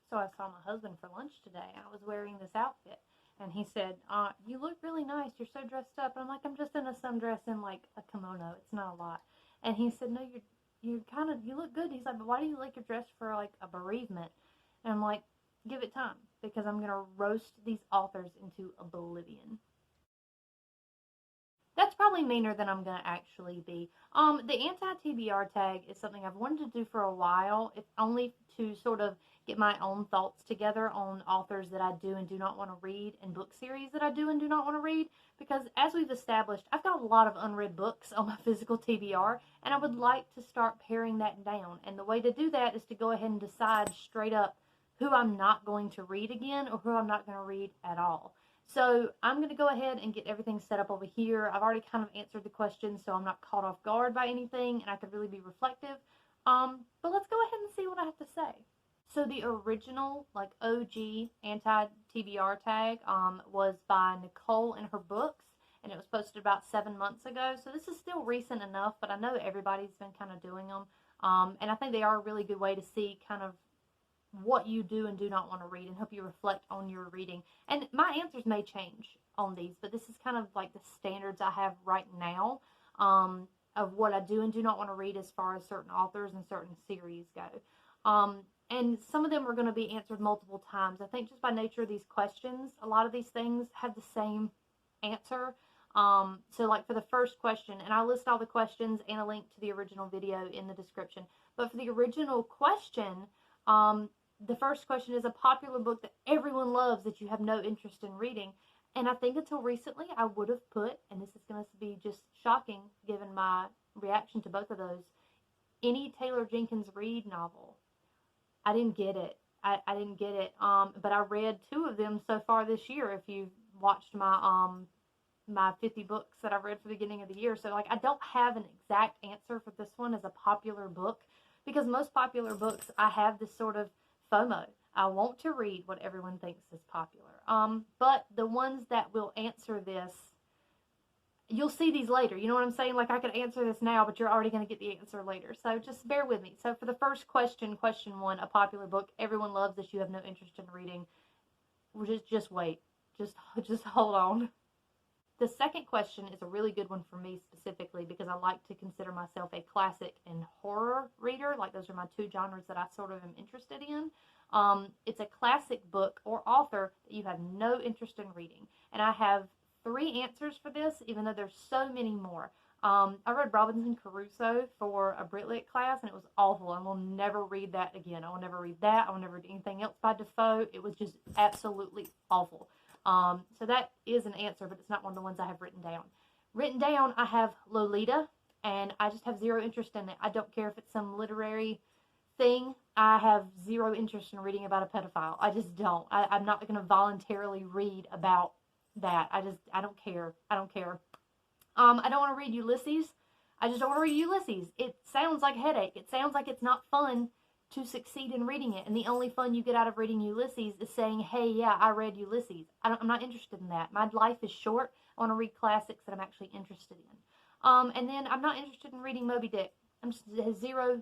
So I saw my husband for lunch today, and I was wearing this outfit. And he said, you look really nice. You're so dressed up. And I'm like, I'm just in a sundress and like a kimono. It's not a lot. And he said, no, you look good. He's like, but why do you like your dress for like a bereavement? And I'm like, give it time, because I'm going to roast these authors into oblivion. That's probably meaner than I'm going to actually be. The Anti TBR tag is something I've wanted to do for a while, if only to sort of get my own thoughts together on authors that I do and do not want to read, and book series that I do and do not want to read, because as we've established, I've got a lot of unread books on my physical TBR, and I would like to start paring that down. And the way to do that is to go ahead and decide straight up who I'm not going to read again, or who I'm not going to read at all. So I'm going to go ahead and get everything set up over here. I've already kind of answered the questions, so I'm not caught off guard by anything, and I could really be reflective. But let's go ahead and see what I have to say. So the original, like OG Anti TBR tag was by Nicole in her books, and it was posted about 7 months ago. So this is still recent enough, but I know everybody's been kind of doing them. And I think they are a really good way to see kind of what you do and do not want to read, and help you reflect on your reading. And my answers may change on these, but this is kind of like the standards I have right now of what I do and do not want to read as far as certain authors and certain series go. And some of them are going to be answered multiple times. I think just by nature of these questions, a lot of these things have the same answer. So like for the first question, and I'll list all the questions and a link to the original video in the description. But for the original question, the first question is a popular book that everyone loves that you have no interest in reading. And I think until recently I would have put, and this is going to be just shocking given my reaction to both of those, any Taylor Jenkins Reid novel. I didn't get it. I didn't get it. But I read 2 of them so far this year, if you've watched my my 50 books that I've read for the beginning of the year. So like, I don't have an exact answer for this one as a popular book, because most popular books, I have this sort of FOMO. I want to read what everyone thinks is popular. But the ones that will answer this, you'll see these later. You know what I'm saying? Like, I could answer this now, but you're already going to get the answer later. So just bear with me. So for the first question, question 1, a popular book everyone loves that you have no interest in reading. Just wait. Just hold on. The second question is a really good one for me specifically, because I like to consider myself a classic and horror reader. Like, those are my 2 genres that I sort of am interested in. It's a classic book or author that you have no interest in reading. And I have 3 answers for this, even though there's so many more. I read Robinson Crusoe for a Brit Lit class, and it was awful. I will never read that again. I will never read that. I will never read anything else by Defoe. It was just absolutely awful. So that is an answer, but it's not one of the ones I have written down. Written down, I have Lolita, and I just have 0 interest in it. I don't care if it's some literary thing. I have 0 interest in reading about a pedophile. I just don't. I'm not going to voluntarily read about that. I don't care. I don't care. I don't want to read Ulysses. I just don't want to read Ulysses. It sounds like a headache. It sounds like it's not fun to succeed in reading it, and the only fun you get out of reading Ulysses is saying, hey, yeah, I read Ulysses. I'm not interested in that. My life is short. I want to read classics that I'm actually interested in. And then I'm not interested in reading Moby Dick. I'm just zero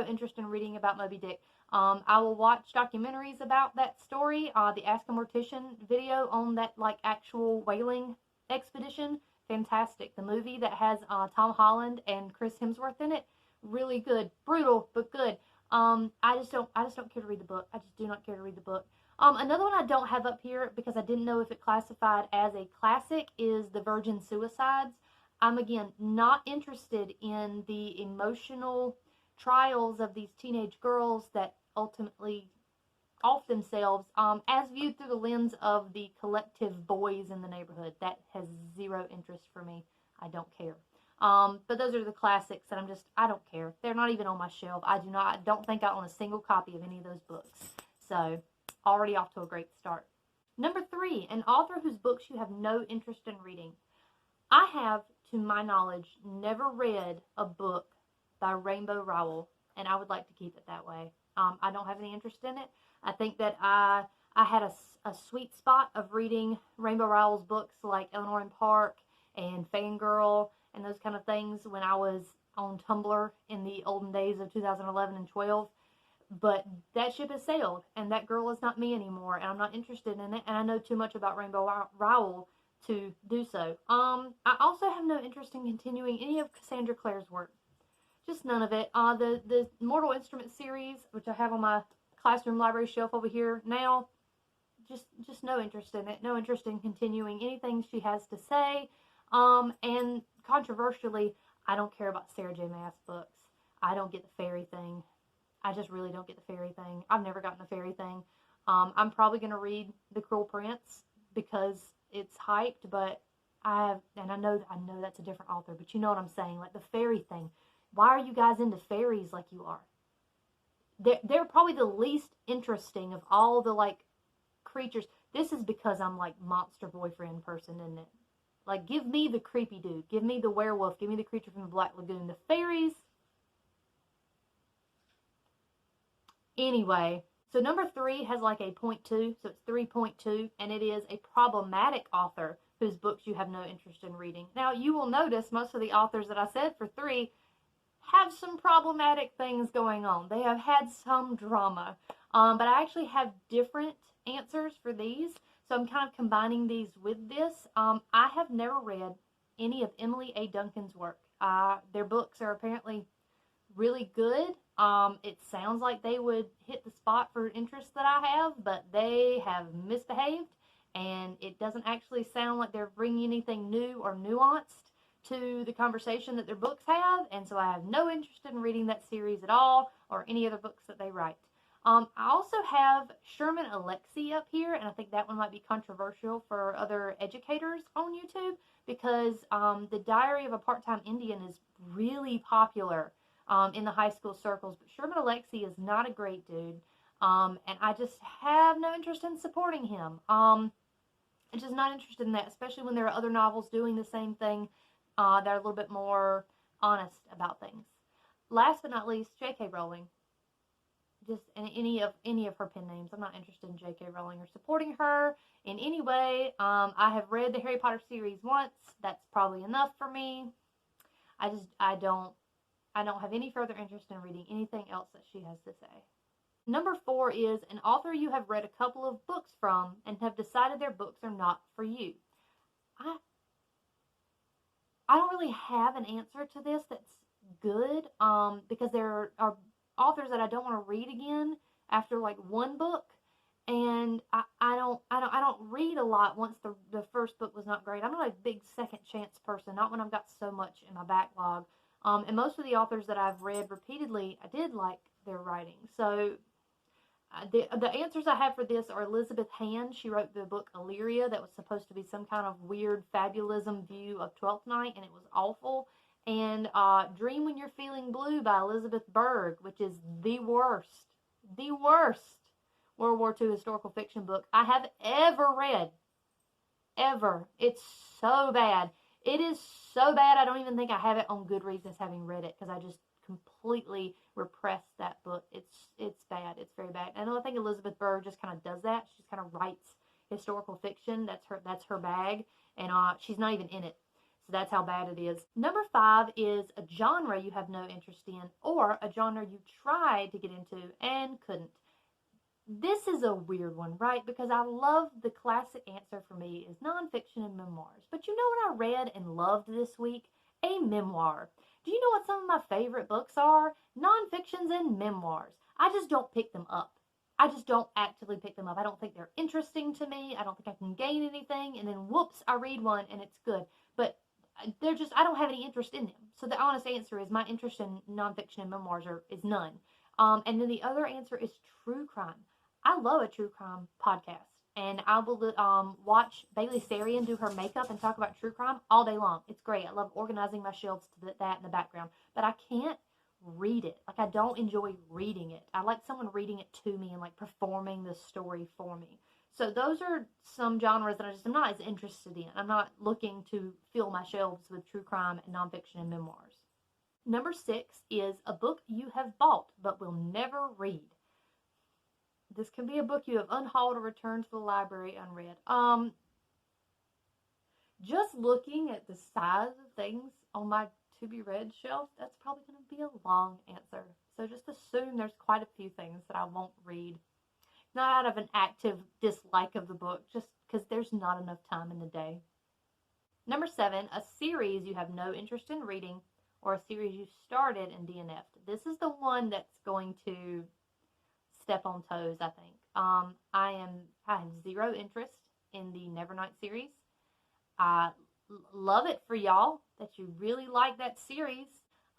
interest in reading about Moby Dick. I will watch documentaries about that story. The Ask a Mortician video on that, like, actual whaling expedition, fantastic. The movie that has Tom Holland and Chris Hemsworth in it, really good. Brutal, but good. I just don't care to read the book. I just do not care to read the book. Another one I don't have up here because I didn't know if it classified as a classic is The Virgin Suicides. I'm, again, not interested in the emotional trials of these teenage girls that ultimately off themselves, as viewed through the lens of the collective boys in the neighborhood. That has 0 interest for me. I don't care. But those are the classics that I don't care. They're not even on my shelf. I don't think I own a single copy of any of those books. So, already off to a great start. Number 3, an author whose books you have no interest in reading. I have, to my knowledge, never read a book by Rainbow Rowell, and I would like to keep it that way. I don't have any interest in it. I think that I had a sweet spot of reading Rainbow Rowell's books like Eleanor and Park and Fangirl and those kind of things when I was on Tumblr in the olden days of 2011 and 12. But that ship has sailed, and that girl is not me anymore, and I'm not interested in it, and I know too much about Rainbow Rowell to do so. I also have no interest in continuing any of Cassandra Clare's work. Just none of it. The Mortal Instruments series, which I have on my classroom library shelf over here now, just no interest in it. No interest in continuing anything she has to say. And controversially, I don't care about Sarah J. Maas books. I don't get the fairy thing. I just really don't get the fairy thing. I've never gotten the fairy thing. I'm probably going to read The Cruel Prince because it's hyped, but I know that's a different author, but you know what I'm saying, like the fairy thing. Why are you guys into fairies like you are? They're probably the least interesting of all the like creatures. This is because I'm like monster boyfriend person, isn't it? Like, give me the creepy dude. Give me the werewolf. Give me the creature from the Black Lagoon. The fairies. Anyway, so number 3 has like a 0.2, so it's 3.2, and it is a problematic author whose books you have no interest in reading. Now, you will notice most of the authors that I said for 3 have some problematic things going on. They have had some drama, but I actually have different answers for these, so I'm kind of combining these with this. I have never read any of Emily A. Duncan's work. Their books are apparently really good. It sounds like they would hit the spot for interests that I have, but they have misbehaved, and it doesn't actually sound like they're bringing anything new or nuanced to the conversation that their books have, and so I have no interest in reading that series at all, or any other books that they write. I also have Sherman Alexie up here, and I think that one might be controversial for other educators on YouTube, because The Diary of a Part-Time Indian is really popular in the high school circles, but Sherman Alexie is not a great dude, and I just have no interest in supporting him. I'm just not interested in that, especially when there are other novels doing the same thing that are a little bit more honest about things. Last but not least, J.K. Rowling. Just any of her pen names. I'm not interested in J.K. Rowling or supporting her in any way. I have read the Harry Potter series once. That's probably enough for me. I don't have any further interest in reading anything else that she has to say. Number 4 is an author you have read a couple of books from and have decided their books are not for you. I don't really have an answer to this that's good, because there are authors that I don't want to read again after like one book, and I don't read a lot once the first book was not great. I'm not a big second chance person, not when I've got so much in my backlog. And most of the authors that I've read repeatedly, I did like their writing. So the answers I have for this are Elizabeth Hand. She wrote the book Illyria that was supposed to be some kind of weird fabulism view of Twelfth Night, and it was awful. And Dream When You're Feeling Blue by Elizabeth Berg, which is the worst World War II historical fiction book I have ever read. Ever. It's so bad. It is so bad, I don't even think I have it on Goodreads as having read it, because I just completely repressed that book. It's bad. It's very bad. And I think Elizabeth Berg just kind of does that. She just kind of writes historical fiction. That's her bag, and she's not even in it. So that's how bad it is. Number 5 is a genre you have no interest in, or a genre you tried to get into and couldn't. This is a weird one, right? Because I love, the classic answer for me is nonfiction and memoirs. But you know what I read and loved this week? A memoir. Do you know what some of my favorite books are? Nonfictions and memoirs. I just don't pick them up. I just don't actively pick them up. I don't think they're interesting to me. I don't think I can gain anything. And then whoops, I read one and it's good. But they're just, I don't have any interest in them. So the honest answer is my interest in nonfiction and memoirs is none. And then the other answer is true crime. I love a true crime podcast, and I will watch Bailey Sarian do her makeup and talk about true crime all day long. It's great. I love organizing my shelves to that in the background, but I can't read it. Like, I don't enjoy reading it. I like someone reading it to me and like performing the story for me. So those are some genres that I'm not as interested in. I'm not looking to fill my shelves with true crime and nonfiction and memoirs. Number 6 is a book you have bought but will never read. This can be a book you have unhauled or returned to the library unread. Just looking at the size of things on my to be read shelf, that's probably going to be a long answer. So just assume there's quite a few things that I won't read. Not out of an active dislike of the book, just because there's not enough time in the day. Number 7, a series you have no interest in reading or a series you started and DNF'd. This is the one that's going to step on toes, I think. I have zero interest in the Nevernight series. I love it for y'all that you really like that series,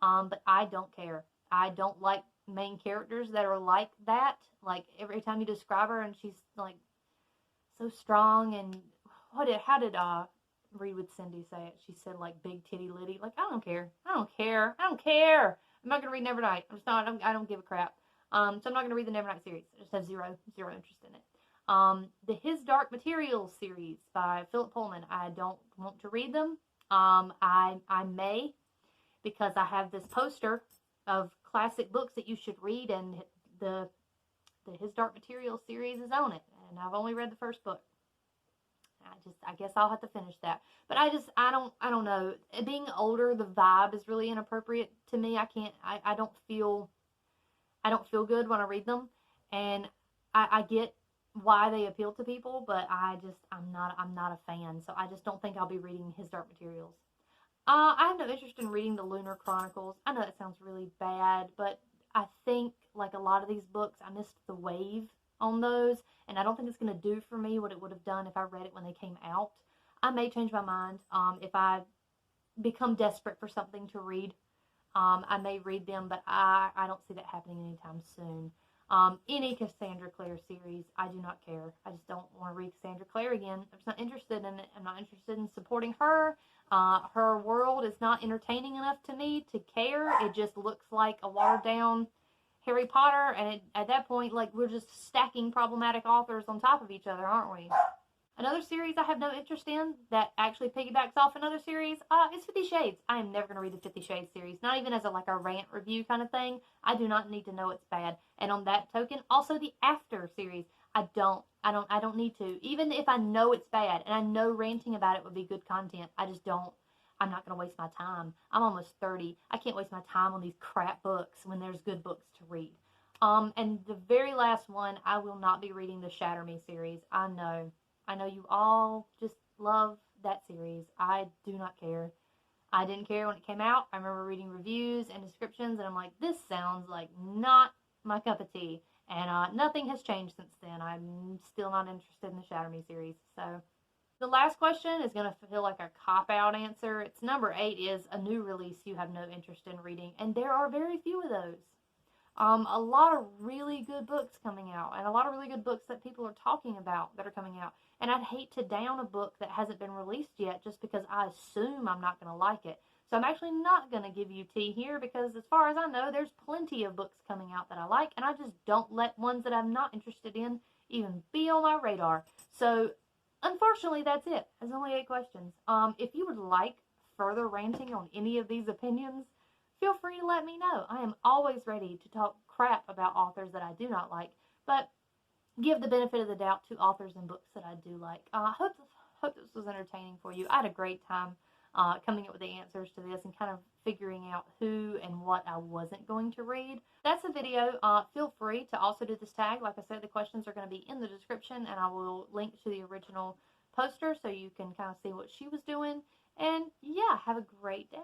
but I don't care. I don't like main characters that are like that. Like every time you describe her and she's like so strong and how did Read with Cindy say it? She said like big titty litty. Like I don't care. I don't care. I don't care. I'm not gonna read Nevernight. I'm just not. I don't give a crap. So I'm not gonna read the Nevernight series. I just have zero interest in it. The His Dark Materials series by Philip Pullman. I don't want to read them. I may, because I have this poster of classic books that you should read, and the His Dark Materials series is on it, and I've only read the first book. I guess I'll have to finish that. But I don't know. Being older, the vibe is really inappropriate to me. I don't feel good when I read them, and I get why they appeal to people, but I'm not a fan. So I just don't think I'll be reading His Dark Materials. I have no interest in reading the Lunar Chronicles. I know that sounds really bad, but I think like a lot of these books, I missed the wave on those, and I don't think it's going to do for me what it would have done if I read it when they came out. I may change my mind if I become desperate for something to read. I may read them, but I don't see that happening anytime soon. Any Cassandra Clare series, I do not care. I just don't want to read Cassandra Clare again. I'm just not interested in it. I'm not interested in supporting her. Her world is not entertaining enough to me to care. It just looks like a watered down Harry Potter, and at that point, like, we're just stacking problematic authors on top of each other, aren't we? Another series I have no interest in that actually piggybacks off another series is 50 Shades. I am never going to read the 50 Shades series, not even as a rant review kind of thing. I do not need to know it's bad. And on that token, also the After series, I don't need to. Even if I know it's bad and I know ranting about it would be good content, I'm not going to waste my time. I'm almost 30. I can't waste my time on these crap books when there's good books to read. And the very last one, I will not be reading the Shatter Me series. I know you all just love that series. I do not care. I didn't care when it came out. I remember reading reviews and descriptions, and I'm like, this sounds like not my cup of tea. And nothing has changed since then. I'm still not interested in the Shatter Me series. So the last question is going to feel like a cop-out answer. It's number 8 is a new release you have no interest in reading. And there are very few of those. A lot of really good books coming out, and a lot of really good books that people are talking about that are coming out. And I'd hate to down a book that hasn't been released yet just because I assume I'm not going to like it. So I'm actually not going to give you tea here because as far as I know, there's plenty of books coming out that I like, and I just don't let ones that I'm not interested in even be on my radar. So unfortunately, that's it. There's only 8 questions. If you would like further ranting on any of these opinions, feel free to let me know. I am always ready to talk crap about authors that I do not like, but give the benefit of the doubt to authors and books that I do like. Hope this was entertaining for you. I had a great time coming up with the answers to this and kind of figuring out who and what I wasn't going to read. That's the video. Feel free to also do this tag. Like I said, the questions are going to be in the description, and I will link to the original poster so you can kind of see what she was doing. And yeah, have a great day.